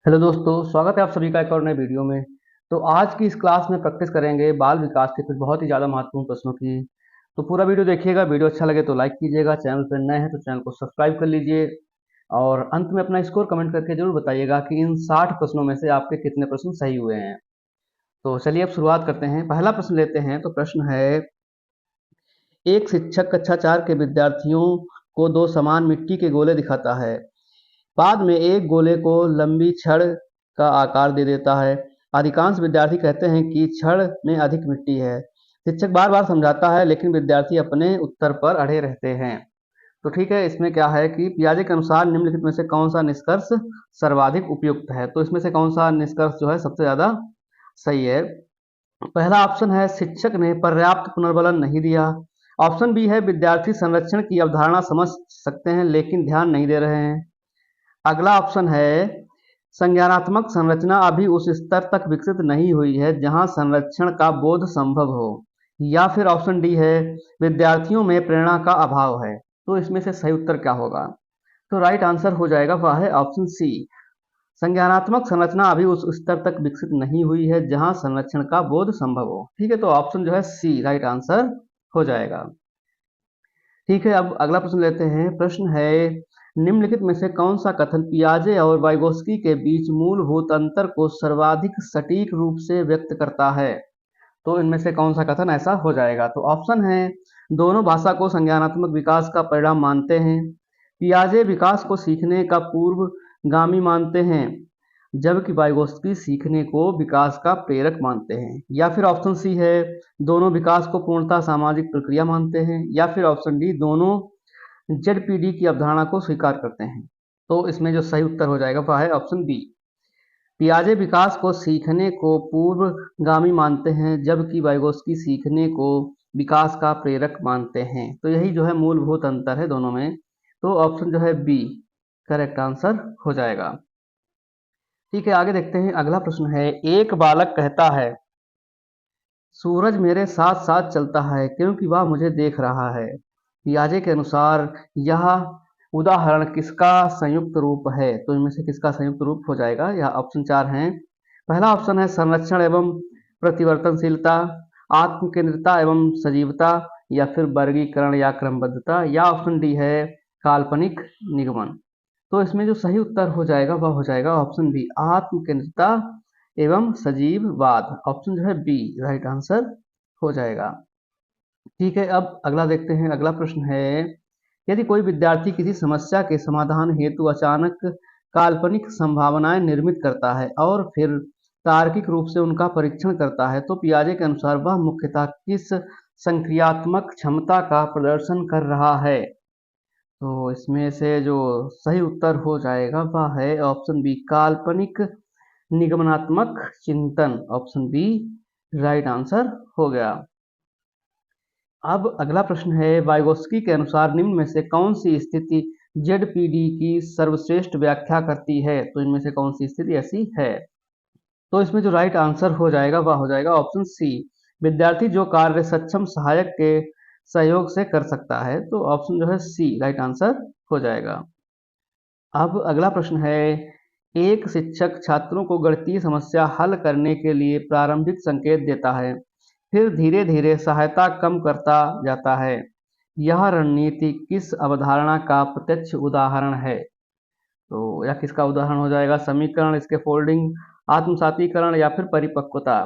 Hello दोस्तों, स्वागत है आप सभी का एक और नए वीडियो में। तो आज की इस क्लास में प्रैक्टिस करेंगे बाल विकास के कुछ बहुत ही ज़्यादा महत्वपूर्ण प्रश्नों की। तो पूरा वीडियो देखिएगा। वीडियो अच्छा लगे तो लाइक कीजिएगा, चैनल पर नए हैं तो चैनल को सब्सक्राइब कर लीजिए और अंत में अपना स्कोर कमेंट करके जरूर बताइएगा कि इन 60 प्रश्नों में से आपके कितने प्रश्न सही हुए हैं। तो चलिए अब शुरुआत करते हैं। पहला प्रश्न लेते हैं। तो प्रश्न है, एक शिक्षक कक्षा 4 के विद्यार्थियों को दो समान मिट्टी के गोले दिखाता है। बाद में एक गोले को लंबी छड़ का आकार दे देता है। अधिकांश विद्यार्थी कहते हैं कि छड़ में अधिक मिट्टी है। शिक्षक बार बार समझाता है लेकिन विद्यार्थी अपने उत्तर पर अड़े रहते हैं। तो ठीक है, इसमें क्या है कि पियाजे के अनुसार निम्नलिखित में से कौन सा निष्कर्ष सर्वाधिक उपयुक्त है। तो इसमें से कौन सा निष्कर्ष जो है सबसे ज्यादा सही है। पहला ऑप्शन है, शिक्षक ने पर्याप्त पुनर्बलन नहीं दिया। ऑप्शन बी है, विद्यार्थी संरक्षण की अवधारणा समझ सकते हैं लेकिन ध्यान नहीं दे रहे हैं। अगला ऑप्शन है, संज्ञानात्मक संरचना अभी उस स्तर तक विकसित नहीं हुई है जहां संरक्षण का बोध संभव हो। या फिर ऑप्शन डी है, विद्यार्थियों में प्रेरणा का अभाव है। तो इसमें से सही उत्तर क्या होगा? तो राइट आंसर हो जाएगा वह है ऑप्शन सी, संज्ञानात्मक संरचना अभी उस स्तर तक विकसित नहीं हुई है जहां संरक्षण का बोध संभव हो। ठीक है, तो ऑप्शन जो है सी राइट आंसर हो जाएगा। ठीक है, अब अगला प्रश्न लेते हैं। प्रश्न है, निम्नलिखित में से कौन सा कथन पियाजे और वाइगोस्की के बीच मूलभूत अंतर को सर्वाधिक सटीक रूप से व्यक्त करता है? तो इनमें से कौन सा कथन ऐसा हो जाएगा? तो ऑप्शन है, दोनों भाषा को संज्ञानात्मक विकास का परिणाम मानते हैं। पियाजे विकास को सीखने का पूर्वगामी मानते हैं, जबकि वाइगोस्की सीखने को विकास का प्रेरक मानते हैं। या फिर ऑप्शन सी है, दोनों विकास को पूर्णतः सामाजिक प्रक्रिया मानते हैं। या फिर ऑप्शन डी, दोनों जेडपीडी की अवधारणा को स्वीकार करते हैं। तो इसमें जो सही उत्तर हो जाएगा वह है ऑप्शन बी, पियाजे विकास को सीखने को पूर्वगामी मानते हैं जबकि वाइगोस्की सीखने को विकास का प्रेरक मानते हैं। तो यही जो है मूलभूत अंतर है दोनों में। तो ऑप्शन जो है बी करेक्ट आंसर हो जाएगा। ठीक है, आगे देखते हैं। अगला प्रश्न है, एक बालक कहता है, सूरज मेरे साथ साथ चलता है क्योंकि वह मुझे देख रहा है। पियाजे के अनुसार यह उदाहरण किसका संयुक्त रूप है? तो इनमें से किसका संयुक्त रूप हो जाएगा? यह ऑप्शन चार हैं। पहला ऑप्शन है, संरक्षण एवं प्रतिवर्तनशीलता, आत्म केंद्रिता एवं सजीवता, या फिर वर्गीकरण या क्रमबद्धता, या ऑप्शन डी है, काल्पनिक निगमन। तो इसमें जो सही उत्तर हो जाएगा वह हो जाएगा ऑप्शन बी, आत्म केंद्रिता एवं सजीववाद। ऑप्शन जो है बी राइट आंसर हो जाएगा। ठीक है, अब अगला देखते हैं। अगला प्रश्न है, यदि कोई विद्यार्थी किसी समस्या के समाधान हेतु अचानक काल्पनिक संभावनाएं निर्मित करता है और फिर तार्किक रूप से उनका परीक्षण करता है, तो पियाजे के अनुसार वह मुख्यतः किस संक्रियात्मक क्षमता का प्रदर्शन कर रहा है? तो इसमें से जो सही उत्तर हो जाएगा वह है ऑप्शन बी, काल्पनिक निगमनात्मक चिंतन। ऑप्शन बी राइट आंसर हो गया। अब अगला प्रश्न है, वाइगोस्की के अनुसार निम्न में से कौन सी स्थिति जेडपीडी की सर्वश्रेष्ठ व्याख्या करती है? तो इनमें से कौन सी स्थिति ऐसी है? तो इसमें जो राइट आंसर हो जाएगा वह हो जाएगा ऑप्शन सी, विद्यार्थी जो कार्य सक्षम सहायक के सहयोग से कर सकता है। तो ऑप्शन जो है सी राइट आंसर हो जाएगा। अब अगला प्रश्न है, एक शिक्षक छात्रों को गणितीय समस्या हल करने के लिए प्रारंभिक संकेत देता है, फिर धीरे धीरे सहायता कम करता जाता है। यह रणनीति किस अवधारणा का प्रत्यक्ष उदाहरण है? तो यह किसका उदाहरण हो जाएगा? समीकरण, इसके फोल्डिंग, आत्मसातीकरण, या फिर परिपक्वता।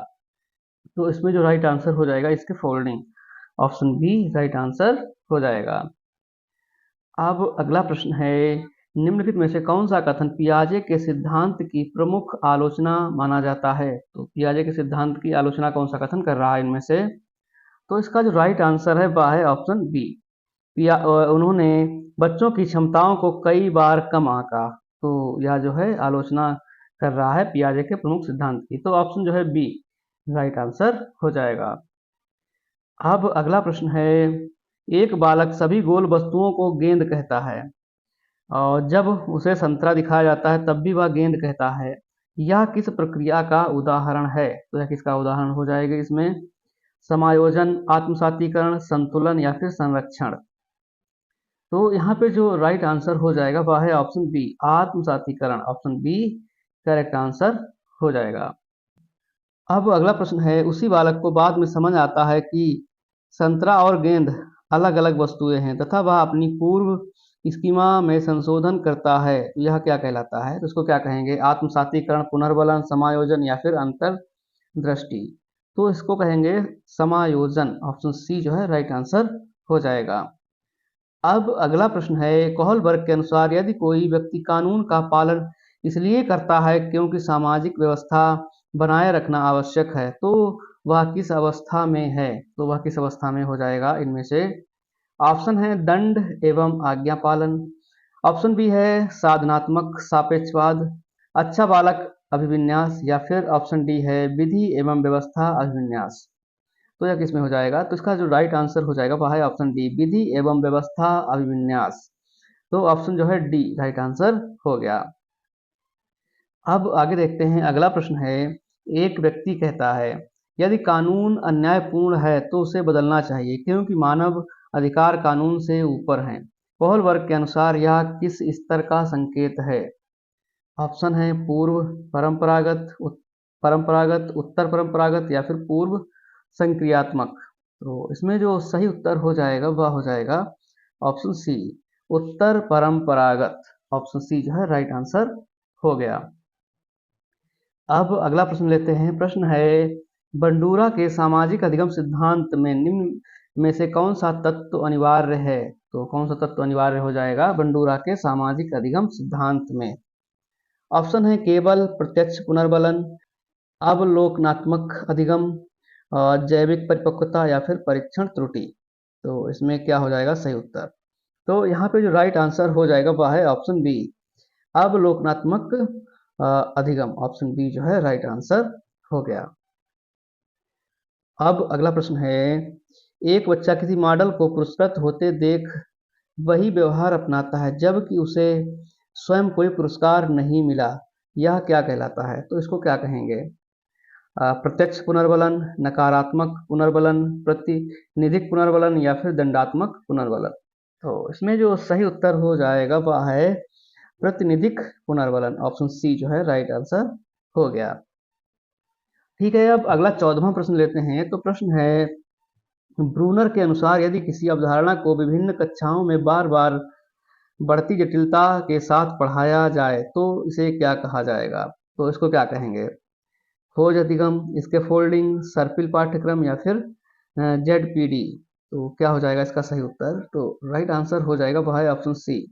तो इसमें जो राइट आंसर हो जाएगा इसके folding. Option B right answer हो जाएगा। अब अगला प्रश्न है, निम्नलिखित में से कौन सा कथन पियाजे के सिद्धांत की प्रमुख आलोचना माना जाता है? तो पियाजे के सिद्धांत की आलोचना कौन सा कथन कर रहा है इनमें से? तो इसका जो राइट आंसर है वह है ऑप्शन बी, उन्होंने बच्चों की क्षमताओं को कई बार कम आंका। तो यह जो है आलोचना कर रहा है पियाजे के प्रमुख सिद्धांत की। तो ऑप्शन जो है बी राइट आंसर हो जाएगा। अब अगला प्रश्न है, एक बालक सभी गोल वस्तुओं को गेंद कहता है और जब उसे संतरा दिखाया जाता है तब भी वह गेंद कहता है। यह किस प्रक्रिया का उदाहरण है? तो यह किसका उदाहरण हो जाएगा इसमें? समायोजन, आत्मसातीकरण, संतुलन, या फिर संरक्षण। तो यहाँ पे जो राइट आंसर हो जाएगा वह है ऑप्शन बी, आत्मसातीकरण। ऑप्शन बी करेक्ट आंसर हो जाएगा। अब अगला प्रश्न है, उसी बालक को बाद में समझ आता है कि संतरा और गेंद अलग अलग वस्तुएं हैं तथा वह अपनी पूर्व स्कीमा में संशोधन करता है, तो यह क्या कहलाता है? तो इसको क्या कहेंगे? आत्मसातीकरण, पुनर्बलन, समायोजन या फिर अंतर्दृष्टि? तो इसको कहेंगे समायोजन। ऑप्शन सी जो है राइट आंसर हो जाएगा। अब अगला प्रश्न है, कोहलबर्ग के अनुसार यदि कोई व्यक्ति कानून का पालन इसलिए करता है क्योंकि सामाजिक व्यवस्था बनाए रखना आवश्यक है, तो वह किस अवस्था में है? तो वह किस अवस्था में हो जाएगा इनमें से? ऑप्शन है दंड एवं आज्ञा पालन, ऑप्शन बी है साधनात्मक सापेक्षवाद, अच्छा बालक अभिविन्यास, या फिर ऑप्शन डी है विधि एवं व्यवस्था अभिविन्यास। तो यह किस में हो जाएगा? तो इसका जो राइट आंसर हो जाएगा वह है ऑप्शन डी, विधि एवं व्यवस्था अभिविन्यास। तो ऑप्शन जो है डी राइट आंसर हो गया। अब आगे देखते हैं, अगला प्रश्न है, एक व्यक्ति कहता है यदि कानून अन्यायपूर्ण है तो उसे बदलना चाहिए क्योंकि मानव अधिकार कानून से ऊपर हैं। कोहलबर्ग के अनुसार यह किस स्तर का संकेत है? ऑप्शन है पूर्व परंपरागत, परंपरागत, उत्तर परंपरागत, या फिर पूर्व संक्रियात्मक। तो इसमें जो सही उत्तर हो जाएगा वह हो जाएगा ऑप्शन सी, उत्तर परंपरागत। ऑप्शन सी जो है राइट आंसर हो गया। अब अगला प्रश्न लेते हैं। प्रश्न है, बंडूरा के सामाजिक अधिगम सिद्धांत में निम्न में से कौन सा तत्व अनिवार्य है? तो कौन सा तत्व अनिवार्य हो जाएगा बंडूरा के सामाजिक अधिगम सिद्धांत में? ऑप्शन है केवल प्रत्यक्ष पुनर्बलन, अवलोकनात्मक अधिगम, जैविक परिपक्वता, या फिर परीक्षण त्रुटि। तो इसमें क्या हो जाएगा सही उत्तर? तो यहाँ पे जो राइट आंसर हो जाएगा वह है ऑप्शन बी, अवलोकनात्मक अधिगम। ऑप्शन बी जो है राइट आंसर हो गया। अब अगला प्रश्न है, एक बच्चा किसी मॉडल को पुरस्कृत होते देख वही व्यवहार अपनाता है जबकि उसे स्वयं कोई पुरस्कार नहीं मिला, यह क्या कहलाता है? तो इसको क्या कहेंगे? प्रत्यक्ष पुनर्बलन, नकारात्मक पुनर्बलन, प्रतिनिधिक पुनर्बलन, या फिर दंडात्मक पुनर्बलन। तो इसमें जो सही उत्तर हो जाएगा वह है प्रतिनिधिक पुनर्बलन। ऑप्शन सी जो है राइट आंसर हो गया। ठीक है, अब अगला 14वां प्रश्न लेते हैं। तो प्रश्न है, ब्रूनर के अनुसार यदि किसी अवधारणा को विभिन्न कक्षाओं में बार बार बढ़ती जटिलता के साथ पढ़ाया जाए तो इसे क्या कहा जाएगा? तो इसको क्या कहेंगे? खोज अधिगम, स्कैफोल्डिंग, सर्पिल पाठ्यक्रम, या फिर जेडपीडी। तो क्या हो जाएगा इसका सही उत्तर? तो राइट आंसर हो जाएगा वह है ऑप्शन सी,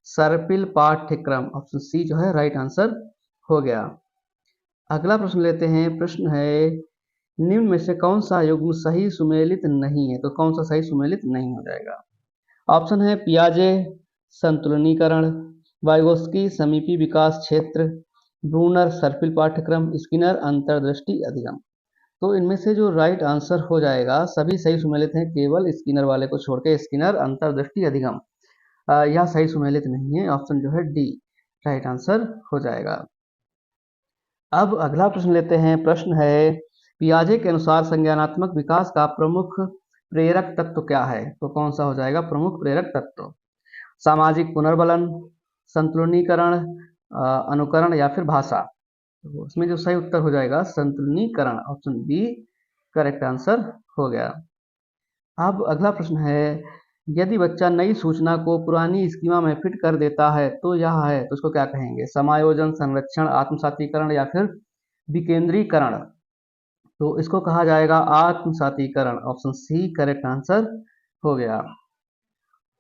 सर्पिल पाठ्यक्रम। ऑप्शन सी जो है राइट आंसर हो गया। अगला प्रश्न लेते हैं। प्रश्न है, निम्न में से कौन सा युग्म सही सुमेलित नहीं है? तो कौन सा सही सुमेलित नहीं हो जाएगा? ऑप्शन है पियाजे संतुलनीकरण, वाइगोस्की समीपी विकास क्षेत्र, ब्रूनर सर्पिल पाठ्यक्रम, स्किनर अंतर्दृष्टि अधिगम। तो इनमें से जो राइट आंसर हो जाएगा, सभी सही सुमेलित हैं केवल स्किनर वाले को छोड़ के, स्किनर अंतर्दृष्टि अधिगम यह सही सुमेलित नहीं है। ऑप्शन जो है डी राइट आंसर हो जाएगा। अब अगला प्रश्न लेते हैं। प्रश्न है, पियाजे के अनुसार संज्ञानात्मक विकास का प्रमुख प्रेरक तत्व क्या है? तो कौन सा हो जाएगा प्रमुख प्रेरक तत्व? सामाजिक पुनर्बलन, संतुलनीकरण, अनुकरण, या फिर भाषा। तो उसमें जो सही उत्तर हो जाएगा संतुलनीकरण। ऑप्शन बी करेक्ट आंसर हो गया। अब अगला प्रश्न है, यदि बच्चा नई सूचना को पुरानी स्कीमा में फिट कर देता है तो यह है, तो उसको क्या कहेंगे? समायोजन, संरक्षण, आत्मसातीकरण, या फिर विकेंद्रीकरण। तो इसको कहा जाएगा आत्मसातीकरण। ऑप्शन सी करेक्ट आंसर हो गया।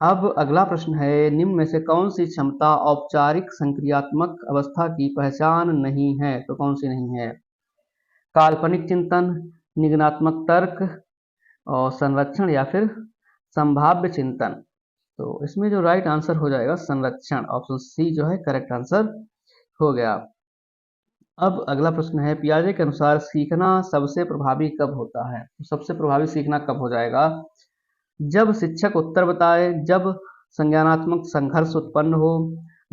अब अगला प्रश्न है, निम्न में से कौन सी क्षमता औपचारिक संक्रियात्मक अवस्था की पहचान नहीं है? तो कौन सी नहीं है? काल्पनिक चिंतन, निगनात्मक तर्क, और संरक्षण, या फिर संभाव्य चिंतन। तो इसमें जो राइट आंसर हो जाएगा संरक्षण। ऑप्शन सी जो है करेक्ट आंसर हो गया। अब अगला प्रश्न है, पियाजे के अनुसार सीखना सबसे प्रभावी कब होता है? तो सबसे प्रभावी सीखना कब हो जाएगा? जब शिक्षक उत्तर बताए, जब संज्ञानात्मक संघर्ष उत्पन्न हो,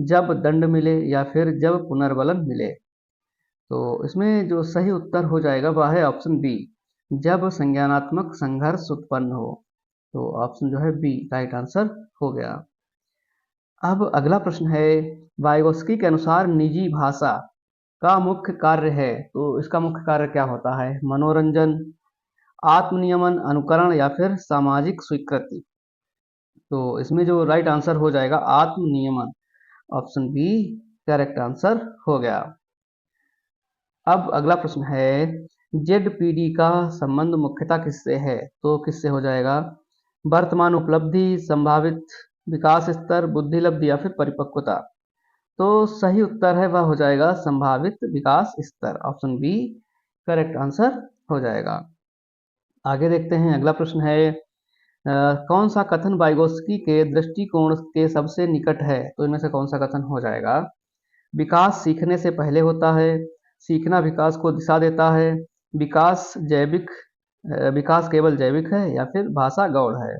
जब दंड मिले, या फिर जब पुनर्बलन मिले। तो इसमें जो सही उत्तर हो जाएगा वह है ऑप्शन बी, जब संज्ञानात्मक संघर्ष उत्पन्न हो। तो ऑप्शन जो है बी राइट आंसर हो गया। अब अगला प्रश्न है, वाइगोस्की के अनुसार निजी भाषा का मुख्य कार्य है। तो इसका मुख्य कार्य क्या होता है? मनोरंजन, आत्मनियमन, अनुकरण या फिर सामाजिक स्वीकृति। तो इसमें जो राइट आंसर हो जाएगा आत्मनियमन, ऑप्शन बी करेक्ट आंसर हो गया। अब अगला प्रश्न है, जेडपीडी का संबंध मुख्यतः किससे है? तो किससे हो जाएगा? वर्तमान उपलब्धि, संभावित विकास स्तर, बुद्धि लब्धि या फिर परिपक्वता। तो सही उत्तर है वह हो जाएगा संभावित विकास स्तर, ऑप्शन बी करेक्ट आंसर हो जाएगा। आगे देखते हैं, अगला प्रश्न है, कौन सा कथन वाइगोत्स्की के दृष्टिकोण के सबसे निकट है? तो इनमें से कौन सा कथन हो जाएगा? विकास सीखने से पहले होता है, सीखना विकास को दिशा देता है, विकास केवल जैविक है या फिर भाषा गौण है।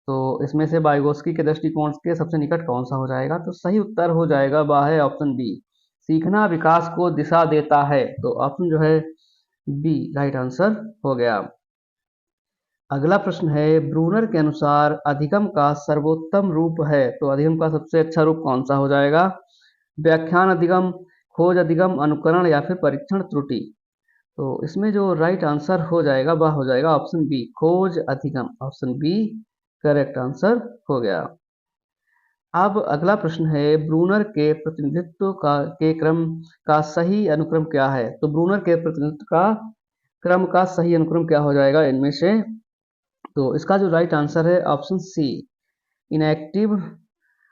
तो इसमें से वाइगोत्स्की के दृष्टिकोण के सबसे निकट कौन सा हो जाएगा? तो सही उत्तर हो जाएगा वह है ऑप्शन बी, सीखना विकास को दिशा देता है। तो ऑप्शन जो है बी राइट आंसर हो गया। अगला प्रश्न है, ब्रूनर के अनुसार अधिगम का सर्वोत्तम रूप है। तो अधिगम का सबसे अच्छा रूप कौन सा हो जाएगा? व्याख्यान अधिगम, खोज अधिगम, अनुकरण या फिर परीक्षण त्रुटि। तो इसमें जो राइट आंसर हो जाएगा वह हो जाएगा ऑप्शन बी खोज अधिगम, ऑप्शन बी करेक्ट आंसर हो गया। अब अगला प्रश्न है, ब्रूनर के प्रतिनिधित्व के क्रम का सही अनुक्रम क्या है? तो ब्रूनर के प्रतिनिधित्व का क्रम का सही अनुक्रम क्या हो जाएगा इनमें से? तो इसका जो राइट आंसर है ऑप्शन सी, इनएक्टिव,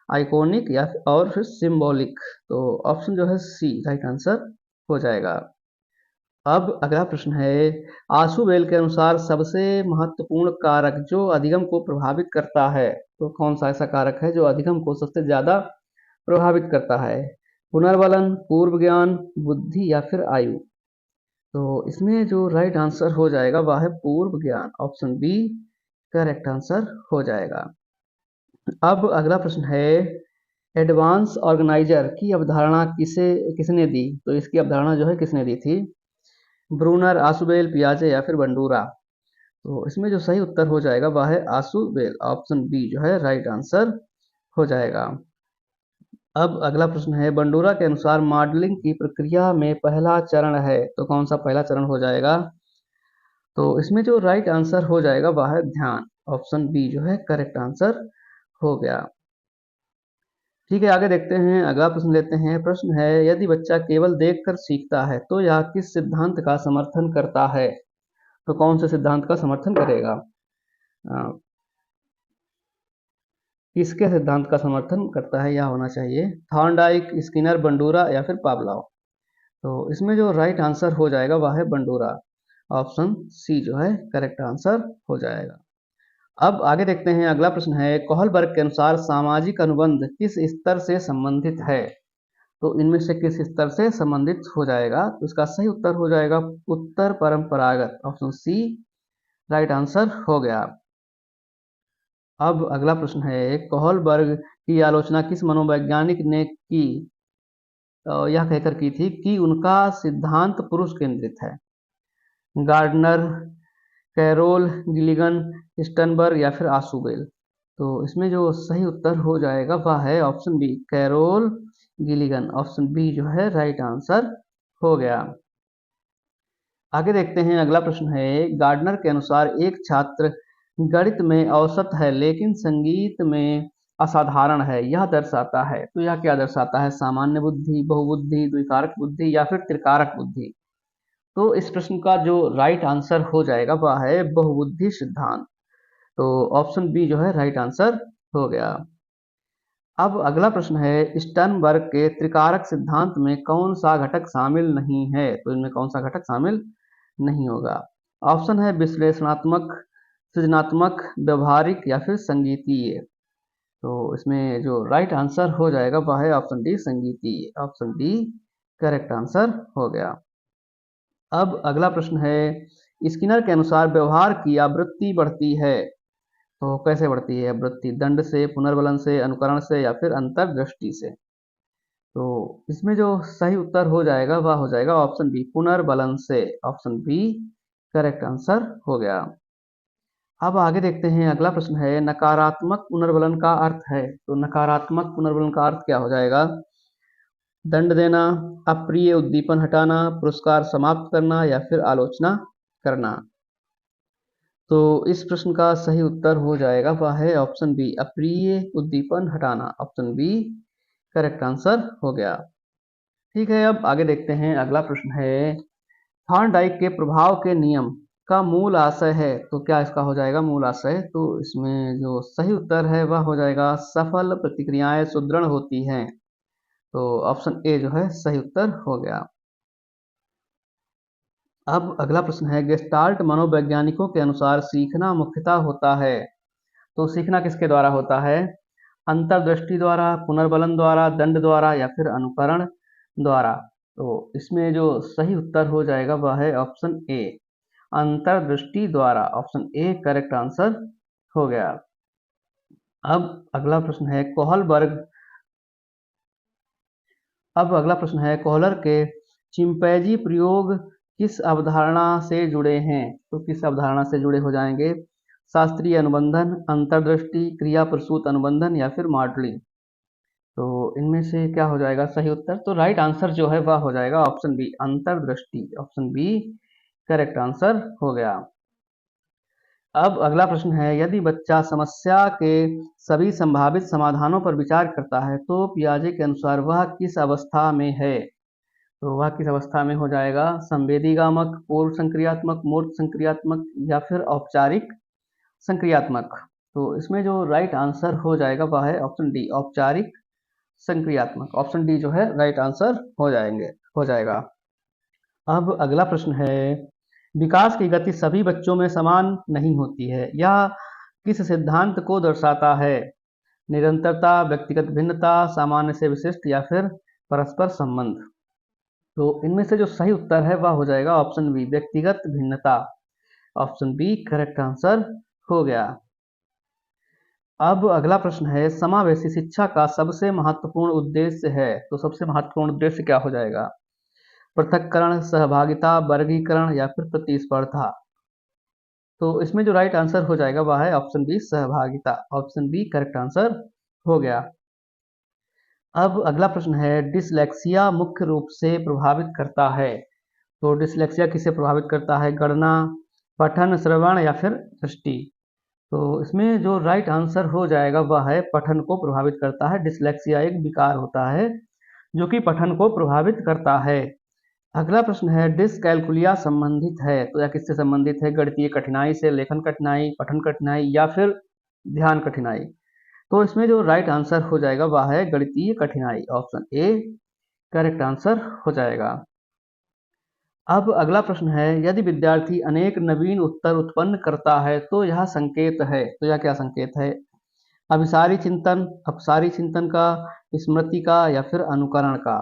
आइकॉनिक या और फिर सिंबॉलिक। तो ऑप्शन जो है सी राइट आंसर हो जाएगा। अब अगला प्रश्न है, आशुबेल के अनुसार सबसे महत्वपूर्ण कारक जो अधिगम को प्रभावित करता है, तो कौन सा ऐसा कारक है जो अधिगम को सबसे ज्यादा प्रभावित करता है? पुनर्बलन, पूर्व ज्ञान, बुद्धि या फिर आयु। तो इसमें जो राइट आंसर हो जाएगा वह है पूर्व ज्ञान, ऑप्शन बी करेक्ट आंसर हो जाएगा। अब अगला प्रश्न है, एडवांस ऑर्गेनाइजर की अवधारणा किसने दी? तो इसकी अवधारणा जो है किसने दी थी? ब्रूनर, आशुबेल, पियाजे या फिर बंडूरा। तो इसमें जो सही उत्तर हो जाएगा वह है आशुबेल, ऑप्शन बी जो है राइट आंसर हो जाएगा। अब अगला प्रश्न है, बंडूरा के अनुसार मॉडलिंग की प्रक्रिया में पहला चरण है। तो कौन सा पहला चरण हो जाएगा? तो इसमें जो राइट आंसर हो जाएगा वह है ध्यान, ऑप्शन बी जो है करेक्ट आंसर हो गया। ठीक है, आगे देखते हैं, अगला प्रश्न लेते हैं। प्रश्न है, यदि बच्चा केवल देखकर सीखता है तो यह किस सिद्धांत का समर्थन करता है? तो कौन से सिद्धांत का समर्थन करेगा? किसके सिद्धांत का समर्थन करता है यह होना चाहिए? थॉर्नडाइक, स्किनर, बंडूरा या फिर पावलोव। तो इसमें जो राइट आंसर हो जाएगा वह है बंडूरा, ऑप्शन सी जो है करेक्ट आंसर हो जाएगा। अब आगे देखते हैं, अगला प्रश्न है, कोहलबर्ग के अनुसार सामाजिक अनुबंध किस स्तर से संबंधित है? तो इनमें से किस स्तर से संबंधित हो जाएगा? तो इसका सही उत्तर हो जाएगा उत्तर परंपरागत, ऑप्शन सी राइट आंसर हो गया। अब अगला प्रश्न है, कोहलबर्ग की आलोचना किस मनोवैज्ञानिक ने की? यह कहकर की थी कि उनका सिद्धांत पुरुष केंद्रित है। गार्डनर, कैरोल, गिलिगन, स्टनबर्ग या फिर आशुबेल। तो इसमें जो सही उत्तर हो जाएगा वह है option B Carol Gilligan, option B जो है राइट आंसर हो गया। आगे देखते हैं, अगला प्रश्न है, गार्डनर के अनुसार एक छात्र गणित में औसत है लेकिन संगीत में असाधारण है, यह दर्शाता है। तो यह क्या दर्शाता है? सामान्य बुद्धि, बहुबुद्धि, द्विकारक बुद्धि या फिर त्रिकारक बुद्धि। तो इस प्रश्न का जो राइट आंसर हो जाएगा वह है बहुबुद्धि सिद्धांत। तो ऑप्शन बी जो है राइट आंसर हो गया। अब अगला प्रश्न है, स्टर्नबर्ग के त्रिकारक सिद्धांत में कौन सा घटक शामिल नहीं है? तो इनमें कौन सा घटक शामिल नहीं होगा? ऑप्शन है विश्लेषणात्मक, सृजनात्मक, व्यवहारिक या फिर संगीतीय। तो इसमें जो राइट आंसर हो जाएगा वह है ऑप्शन डी संगीतीय, ऑप्शन डी करेक्ट आंसर हो गया। अब अगला प्रश्न है, स्किनर के अनुसार व्यवहार की आवृत्ति बढ़ती है। तो कैसे बढ़ती है आवृत्ति? दंड से, पुनर्बलन से, अनुकरण से या फिर अंतर्दृष्टि से। तो इसमें जो सही उत्तर हो जाएगा वह हो जाएगा ऑप्शन बी पुनर्बलन से, ऑप्शन बी करेक्ट आंसर हो गया। अब आगे देखते हैं, अगला प्रश्न है, नकारात्मक पुनर्बलन का अर्थ है। तो नकारात्मक पुनर्बलन का अर्थ क्या हो जाएगा? दंड देना, अप्रिय उद्दीपन हटाना, पुरस्कार समाप्त करना या फिर आलोचना करना। तो इस प्रश्न का सही उत्तर हो जाएगा वह है ऑप्शन बी, अप्रिय उद्दीपन हटाना। ऑप्शन बी करेक्ट आंसर हो गया। ठीक है, अब आगे देखते हैं। अगला प्रश्न है, थॉर्नडाइक के प्रभाव के नियम का मूल आशय है, तो क्या इसका हो जाएगा मूल आशय? तो इसमें जो सही उत्तर है वह हो जाएगा सफल प्रतिक्रियाएं सुदृढ़ होती हैं। तो ऑप्शन ए जो है सही उत्तर हो गया। अब अगला प्रश्न है, गेस्टाल्ट मनोवैज्ञानिकों के अनुसार सीखना मुख्यतः होता है, तो सीखना किसके द्वारा होता है? अंतर्दृष्टि द्वारा, पुनर्बलन द्वारा, दंड द्वारा या फिर अनुकरण द्वारा। तो इसमें जो सही उत्तर हो जाएगा वह है ऑप्शन ए, अंतर्दृष्टि द्वारा। ऑप्शन ए करेक्ट आंसर हो गया। अब अगला प्रश्न है, कोहलर के चिंपैंजी प्रयोग किस अवधारणा से जुड़े हैं? तो किस अवधारणा से जुड़े हो जाएंगे? शास्त्रीय अनुबंधन, अंतर्दृष्टि, क्रिया प्रसूत अनुबंधन या फिर मॉडलिंग। तो इनमें से क्या हो जाएगा सही उत्तर? तो राइट आंसर जो है वह हो जाएगा ऑप्शन बी, अंतर्दृष्टि। ऑप्शन बी करेक्ट आंसर हो गया। अब अगला प्रश्न है, यदि बच्चा समस्या के सभी संभावित समाधानों पर विचार करता है तो पियाजे के अनुसार वह किस अवस्था में है? तो वह किस अवस्था में हो जाएगा? संवेदीगामक, पूर्व संक्रियात्मक, मूर्त संक्रियात्मक या फिर औपचारिक संक्रियात्मक। तो इसमें जो राइट आंसर हो जाएगा वह है ऑप्शन डी, औपचारिक संक्रियात्मक। ऑप्शन डी जो है राइट आंसर हो जाएगा। अब अगला प्रश्न है, विकास की गति सभी बच्चों में समान नहीं होती है, यह किस सिद्धांत को दर्शाता है? निरंतरता, व्यक्तिगत भिन्नता, सामान्य से विशिष्ट या फिर परस्पर संबंध। तो इनमें से जो सही उत्तर है वह हो जाएगा ऑप्शन बी, व्यक्तिगत भिन्नता। ऑप्शन बी करेक्ट आंसर हो गया। अब अगला प्रश्न है, समावेशी शिक्षा का सबसे महत्वपूर्ण उद्देश्य है, तो सबसे महत्वपूर्ण उद्देश्य क्या हो जाएगा? पृथक्करण, सहभागिता, वर्गीकरण या फिर प्रतिस्पर्धा। तो इसमें जो राइट आंसर हो जाएगा वह है ऑप्शन बी, सहभागिता। ऑप्शन बी करेक्ट आंसर हो गया। अब अगला प्रश्न है, डिसलेक्सिया मुख्य रूप से प्रभावित करता है, तो डिसलेक्सिया किसे प्रभावित करता है? गणना, पठन, श्रवण या फिर दृष्टि। तो इसमें जो राइट आंसर हो जाएगा वह है पठन को प्रभावित करता है। डिसलेक्सिया एक विकार होता है जो कि पठन को प्रभावित करता है। अगला प्रश्न है, डिसकैलकुलिया संबंधित है, तो यह किससे संबंधित है? गणितीय कठिनाई से, लेखन कठिनाई, पठन कठिनाई या फिर ध्यान कठिनाई। तो इसमें जो राइट आंसर हो जाएगा वह है गणितीय कठिनाई। ऑप्शन ए करेक्ट आंसर हो जाएगा। अब अगला प्रश्न है, यदि विद्यार्थी अनेक नवीन उत्तर उत्पन्न करता है तो यह संकेत है, तो यह क्या संकेत है? अभिसारी चिंतन, अपसारी चिंतन का, स्मृति का या फिर अनुकरण का।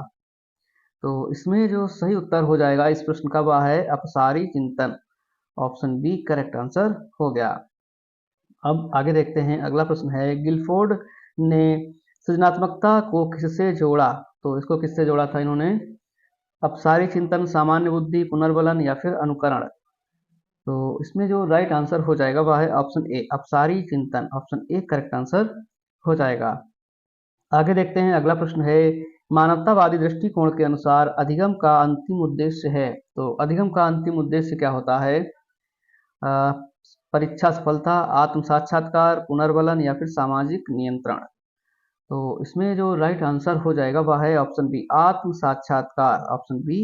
तो इसमें जो सही उत्तर हो जाएगा इस प्रश्न का वह है अपसारी चिंतन। ऑप्शन बी करेक्ट आंसर हो गया। अब आगे देखते हैं। अगला प्रश्न है, गिलफोर्ड ने सृजनात्मकता को किससे जोड़ा? तो इसको किससे जोड़ा था इन्होंने? अपसारी चिंतन, सामान्य बुद्धि, पुनर्बलन या फिर अनुकरण। तो इसमें जो राइट आंसर हो जाएगा वह है ऑप्शन ए, अपसारी चिंतन। ऑप्शन ए करेक्ट आंसर हो जाएगा। आगे देखते हैं। अगला प्रश्न है, मानवतावादी दृष्टिकोण के अनुसार अधिगम का अंतिम उद्देश्य है, तो अधिगम का अंतिम उद्देश्य क्या होता है? परीक्षा सफलता, आत्म साक्षात्कार, पुनर्बलन या फिर सामाजिक नियंत्रण। तो इसमें जो राइट आंसर हो जाएगा वह है ऑप्शन बी, आत्म साक्षात्कार। ऑप्शन बी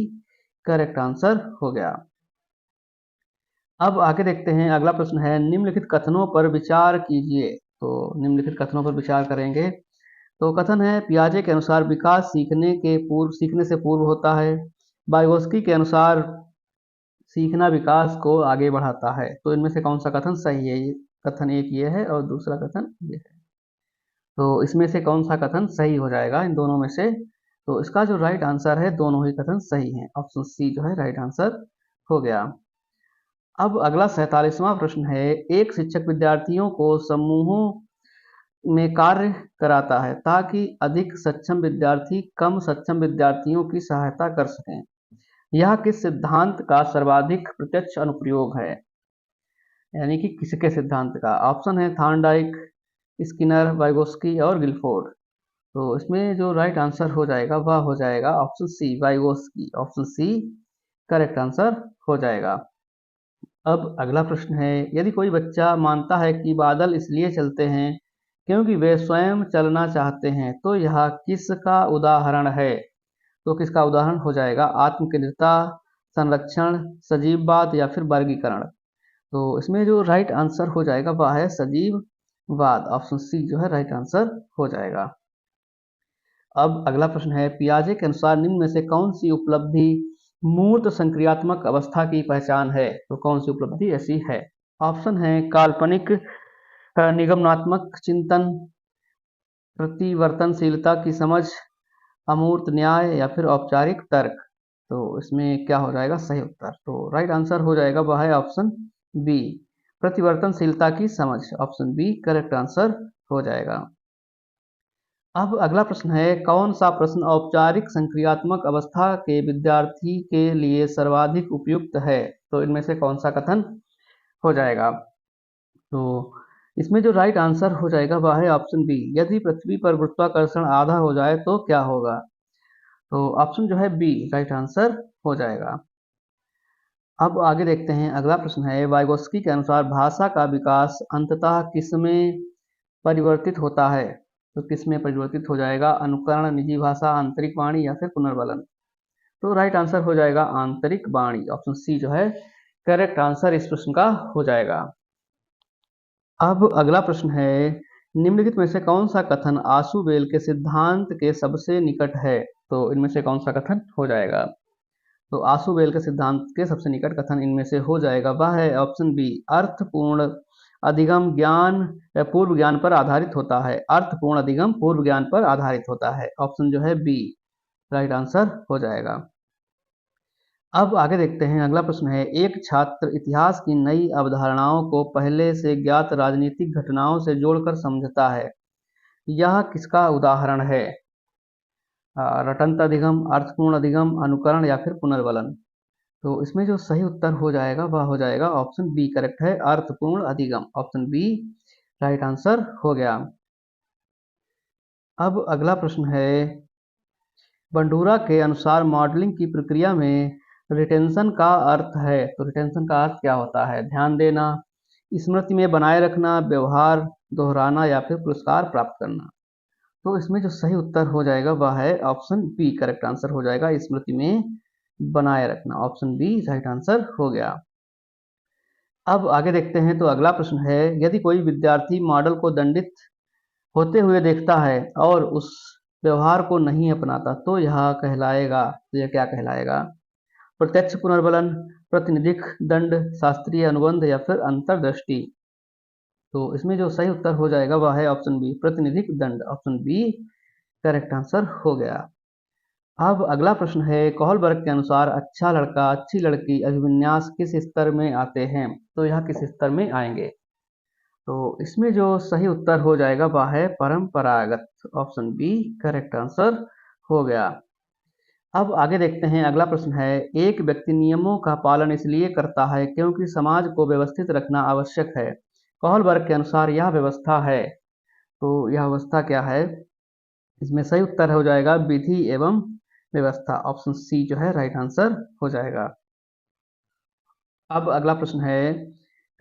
करेक्ट आंसर हो गया। अब आगे देखते हैं। अगला प्रश्न है, निम्नलिखित कथनों पर विचार कीजिए, तो निम्नलिखित कथनों पर विचार करेंगे। तो कथन है, पियाजे के अनुसार विकास सीखने से पूर्व होता है। वाइगोस्की के अनुसार सीखना विकास को आगे बढ़ाता है। तो इनमें से कौन सा कथन सही है? ये कथन एक ये है और दूसरा कथन ये है। तो इसमें से कौन सा कथन सही हो जाएगा इन दोनों में से? तो इसका जो राइट आंसर है दोनों ही कथन सही हैं। ऑप्शन सी जो है राइट आंसर हो गया। अब अगला 47वां प्रश्न है, एक शिक्षक विद्यार्थियों को समूहों में कार्य कराता है ताकि अधिक सक्षम विद्यार्थी कम सक्षम विद्यार्थियों की सहायता कर सकें। यह किस सिद्धांत का सर्वाधिक प्रत्यक्ष अनुप्रयोग है? यानी कि किसके सिद्धांत का? ऑप्शन है थॉर्नडाइक, स्किनर, वाइगोस्की और गिलफोर्ड। तो इसमें जो राइट आंसर हो जाएगा वह हो जाएगा option C, Vygotsky. Option C correct answer हो जाएगा। अब अगला प्रश्न है, यदि कोई बच्चा मानता है कि बादल इसलिए चलते हैं क्योंकि वे स्वयं चलना चाहते हैं, तो यह किसका उदाहरण है? तो किसका उदाहरण हो जाएगा? आत्मकेंद्रिता, संरक्षण, सजीववाद या फिर वर्गीकरण। तो इसमें जो राइट आंसर हो जाएगा वह है सजीववाद। ऑप्शन सी जो है राइट आंसर हो जाएगा। अब अगला प्रश्न है, पियाजे के अनुसार निम्न में से कौन सी उपलब्धि मूर्त संक्रियात्मक अवस्था की पहचान है? तो कौन सी उपलब्धि ऐसी है? ऑप्शन है काल्पनिक निगमनात्मक चिंतन, प्रतिवर्तनशीलता की समझ, अमूर्त न्याय या फिर औपचारिक तर्क। तो इसमें क्या हो जाएगा सही उत्तर? तो राइट आंसर हो जाएगा वह है ऑप्शन बी, प्रतिवर्तनशीलता की समझ। ऑप्शन बी करेक्ट आंसर हो जाएगा। अब अगला प्रश्न है, कौन सा प्रश्न औपचारिक संक्रियात्मक अवस्था के विद्यार्थी के लिए सर्वाधिक उपयुक्त है? तो इनमें से कौन सा कथन हो जाएगा? तो इसमें जो राइट आंसर हो जाएगा वह है ऑप्शन बी, यदि पृथ्वी पर गुरुत्वाकर्षण आधा हो जाए तो क्या होगा? तो ऑप्शन जो है बी राइट आंसर हो जाएगा। अब आगे देखते हैं, अगला प्रश्न है, वाइगोस्की के अनुसार भाषा का विकास अंततः किसमें परिवर्तित होता है? तो किसमें परिवर्तित हो जाएगा? अनुकरण, निजी भाषा, आंतरिक वाणी या फिर पुनर्बलन। तो राइट आंसर हो जाएगा आंतरिक वाणी। ऑप्शन सी जो है करेक्ट आंसर इस प्रश्न का हो जाएगा। अब अगला प्रश्न है, निम्नलिखित में से कौन सा कथन आशुबेल के सिद्धांत के सबसे निकट है? तो इनमें से कौन सा कथन हो जाएगा? तो आशुबेल के सिद्धांत के सबसे निकट कथन इनमें से हो जाएगा वह है ऑप्शन बी, अर्थपूर्ण अधिगम ज्ञान पूर्व ज्ञान पर आधारित होता है। अर्थपूर्ण अधिगम पूर्व ज्ञान पर आधारित होता है। ऑप्शन जो है बी राइट आंसर हो जाएगा। अब आगे देखते हैं, अगला प्रश्न है, एक छात्र इतिहास की नई अवधारणाओं को पहले से ज्ञात राजनीतिक घटनाओं से जोड़कर समझता है, यह किसका उदाहरण है? रटंत अधिगम, अर्थपूर्ण अधिगम, अनुकरण या फिर पुनर्बलन। तो इसमें जो सही उत्तर हो जाएगा वह हो जाएगा ऑप्शन बी करेक्ट है, अर्थपूर्ण अधिगम। ऑप्शन बी राइट आंसर हो गया। अब अगला प्रश्न है, बंडूरा के अनुसार मॉडलिंग की प्रक्रिया में रिटेंशन का अर्थ है। तो रिटेंशन का अर्थ क्या होता है? ध्यान देना, स्मृति में बनाए रखना, व्यवहार दोहराना या फिर पुरस्कार प्राप्त करना। तो इसमें जो सही उत्तर हो जाएगा वह है ऑप्शन बी करेक्ट आंसर हो जाएगा, स्मृति में बनाए रखना। ऑप्शन बी राइट आंसर हो गया। अब आगे देखते हैं, तो अगला प्रश्न है, यदि कोई विद्यार्थी मॉडल को दंडित होते हुए देखता है और उस व्यवहार को नहीं अपनाता तो यह कहलाएगा, तो यह क्या कहलाएगा? प्रत्यक्ष पुनर्बलन, प्रतिनिधिक दंड, शास्त्रीय अनुबंध या फिर अंतर्दृष्टि। तो इसमें जो सही उत्तर हो जाएगा वह है ऑप्शन बी, प्रतिनिधिक दंड। ऑप्शन बी करेक्ट आंसर हो गया। अब अगला प्रश्न है, कोहलबर्ग के अनुसार अच्छा लड़का अच्छी लड़की अभिविन्यास किस स्तर में आते हैं? तो यह किस स्तर में आएंगे? तो इसमें जो सही उत्तर हो जाएगा वह है परंपरागत। ऑप्शन बी करेक्ट आंसर हो गया। अब आगे देखते हैं, अगला प्रश्न है, एक व्यक्ति नियमों का पालन इसलिए करता है क्योंकि समाज को व्यवस्थित रखना आवश्यक है। कोहलबर्ग के अनुसार यह व्यवस्था है। तो यह व्यवस्था क्या है? इसमें सही उत्तर हो जाएगा विधि एवं व्यवस्था। ऑप्शन सी जो है राइट आंसर हो जाएगा। अब अगला प्रश्न है,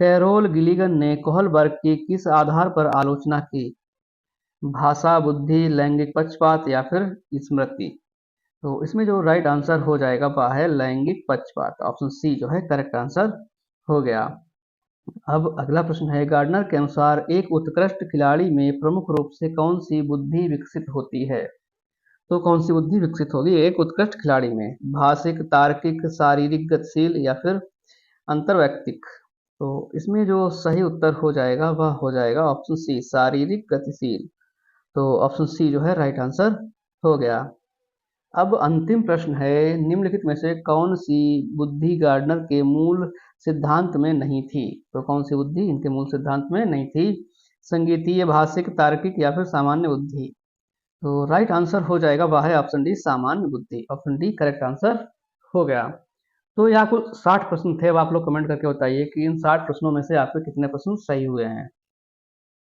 कैरोल गिलिगन ने कोहलबर्ग की किस आधार पर आलोचना की? भाषा, बुद्धि, लैंगिक पक्षपात या फिर स्मृति। तो इसमें जो राइट आंसर हो जाएगा वह है लैंगिक पक्षपात। ऑप्शन सी जो है करेक्ट आंसर हो गया। अब अगला प्रश्न है, गार्डनर के अनुसार एक उत्कृष्ट खिलाड़ी में प्रमुख रूप से कौन सी बुद्धि विकसित होती है? तो कौन सी बुद्धि विकसित होगी एक उत्कृष्ट खिलाड़ी में? भाषिक, तार्किक, शारीरिक, गतिशील या फिर अंतर्वैयक्तिक। तो इसमें जो सही उत्तर हो जाएगा वह हो जाएगा ऑप्शन सी, शारीरिक गतिशील। तो ऑप्शन सी जो है राइट आंसर हो गया। अब अंतिम प्रश्न है, निम्नलिखित में से कौन सी बुद्धि गार्डनर के मूल सिद्धांत में नहीं थी? तो कौन सी बुद्धि इनके मूल सिद्धांत में नहीं थी? संगीतीय, भाषिक, तार्किक या फिर सामान्य बुद्धि। तो राइट आंसर हो जाएगा वह है ऑप्शन डी, सामान्य बुद्धि। ऑप्शन डी करेक्ट आंसर हो गया। तो यहाँ कुल 60 प्रश्न थे। अब आप लोग कमेंट करके बताइए कि इन 60 प्रश्नों में से आपके कितने प्रश्न सही हुए हैं।